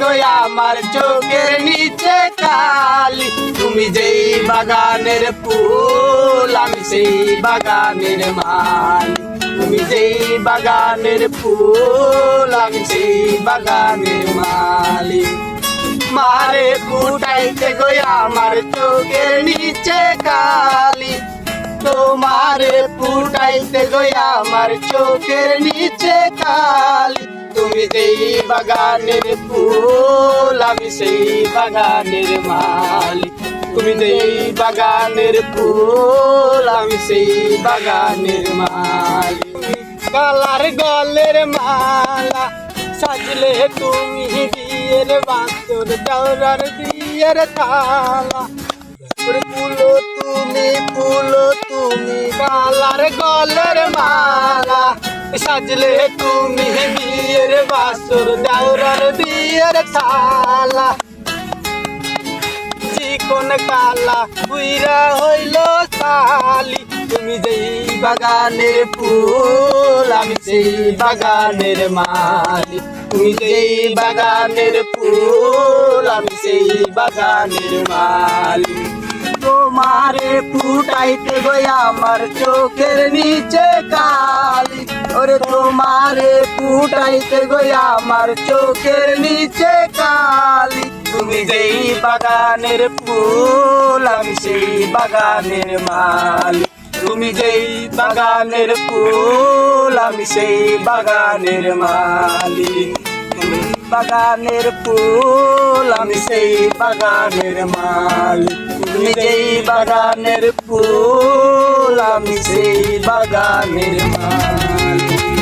গো আমার চোখের নিচে কালি। তুমি যেই বাগানের ফুল আমি সেই বাগানের মালি। তুমি যেই বাগানের ফুল আমি সেই বাগানের মালি। মারে ফুটাইতে গো আমার চোখের নিচে কালি। তোমারে ফুটাইতে গো আমার চোখের নিচে কালি। তুমি যেই বাগানের ফুল আমি সেই বাগানের মালি। তুমি যেই বাগানের ফুল আমি সেই বাগানের মালি। কালার গলের মালা সাজলে তুমি বিয়ের বাঁশর দৌড়ার বিয়ের থালা। ফুলো তুমি কালার গলের মালা সাজলে তুমি বিয়ের বাঁশর দৌড়ার বিয়ের থালা। চিকন কালা বুইরা হইল সালি। তুমি যেই বাগানের ফুল আমি সেই বাগানের মালি। তুমি যেই বাগানের ফুল আমি সেই বাগানের মালি। তোমারে ফুটাইতে গো আমার চোখের নিচে কালি। ওরে তোমারে ফুটাইতে গো আমার চোখের নিচে কালি। তুমি যেই বাগানের ফুল আমি সেই বাগানের মালি। তুমি যেই বাগানের ফুল আমি সেই বাগানের মালি। তুমি বাগানের ফুল আমি সেই বাগানের মালি। তুমি যেই বাগানের ফুল আমি সেই বাগানের মালি।